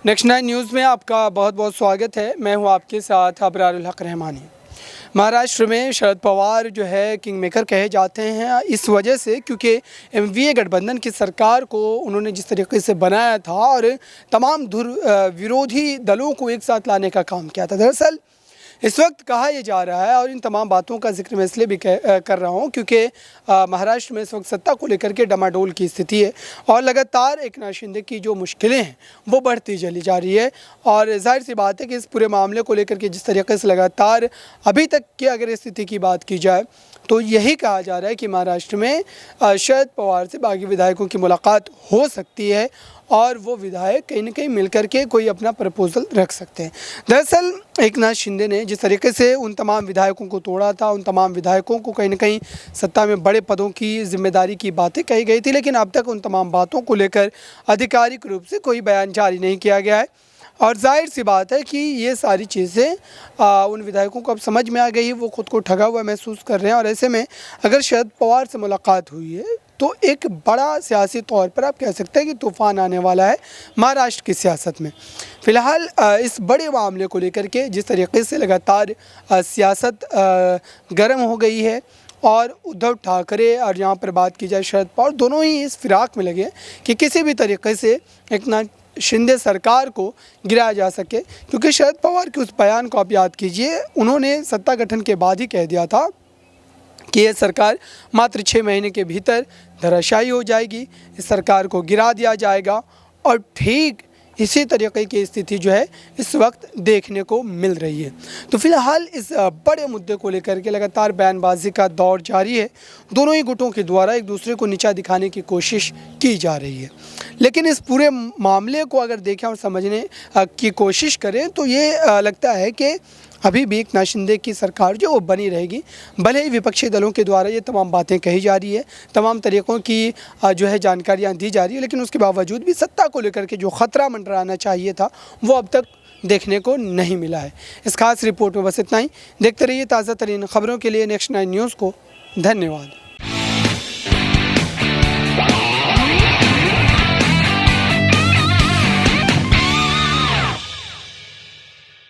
Next 9 news में आपका बहुत बहुत स्वागत है। मैं हूं आपके साथ अबरारुल हक रहमानी। महाराष्ट्र में शरद पवार जो है किंग मेकर कहे जाते हैं इस वजह से क्योंकि एनडीए गठबंधन की सरकार को उन्होंने जिस तरीके से बनाया था और तमाम विरोधी दलों को एक साथ लाने का काम किया था। दरअसल इस वक्त कहा यह जा रहा है और इन तमाम बातों का जिक्र मैं इसलिए भी कर रहा हूं क्योंकि महाराष्ट्र में इस वक्त सत्ता को लेकर के डमाडोल की स्थिति है और लगातार एकनाथ शिंदे की जो मुश्किलें हैं वो बढ़ती चली जा रही है। और जाहिर सी बात है कि इस पूरे मामले को लेकर के जिस तरीके से लगातार अभी तक की अगर स्थिति की बात की जाए तो यही कहा जा रहा है कि महाराष्ट्र में शरद पवार से बागी विधायकों की मुलाकात हो सकती है और वो विधायक कहीं न कहीं मिलकर के कोई अपना प्रपोजल रख सकते हैं। दरअसल एकनाथ शिंदे ने जिस तरीके से उन तमाम विधायकों को तोड़ा था, उन तमाम विधायकों को कहीं न कहीं सत्ता में बड़े पदों की जिम्मेदारी की बातें कही गई थी, लेकिन अब तक उन तमाम बातों को लेकर आधिकारिक रूप से कोई बयान जारी नहीं किया गया है। और जाहिर सी बात है कि ये सारी चीज़ें उन विधायकों को अब समझ में आ गई है, वो खुद को ठगा हुआ महसूस कर रहे हैं। और ऐसे में अगर शरद पवार से मुलाकात हुई है तो एक बड़ा सियासी तौर पर आप कह सकते हैं कि तूफ़ान आने वाला है महाराष्ट्र की सियासत में। फ़िलहाल इस बड़े मामले को लेकर के जिस तरीके से लगातार सियासत गर्म हो गई है और उद्धव ठाकरे और यहाँ पर बात की जाए शरद पवार, दोनों ही इस फिराक में लगे कि किसी भी तरीके से एकनाथ शिंदे सरकार को गिराया जा सके। क्योंकि शरद पवार के उस बयान को आप याद कीजिए, उन्होंने सत्ता गठन के बाद ही कह दिया था कि यह सरकार मात्र 6 महीने के भीतर धराशायी हो जाएगी, इस सरकार को गिरा दिया जाएगा। और ठीक इसी तरीके की स्थिति जो है इस वक्त देखने को मिल रही है। तो फिलहाल इस बड़े मुद्दे को लेकर के लगातार बयानबाजी का दौर जारी है। दोनों ही गुटों के द्वारा एक दूसरे को नीचा दिखाने की कोशिश की जा रही है। लेकिन इस पूरे मामले को अगर देखें और समझने की कोशिश करें तो ये लगता है कि अभी भी एकनाथ शिंदे की सरकार जो वो बनी रहेगी। भले ही विपक्षी दलों के द्वारा ये तमाम बातें कही जा रही है, तमाम तरीक़ों की जो है जानकारियाँ दी जा रही है, लेकिन उसके बावजूद भी सत्ता को लेकर के जो ख़तरा मंडराना चाहिए था वो अब तक देखने को नहीं मिला है। इस खास रिपोर्ट में बस इतना ही। देखते रहिए ताज़ा तरीन खबरों के लिए नेक्स्ट 9 न्यूज़ को। धन्यवाद।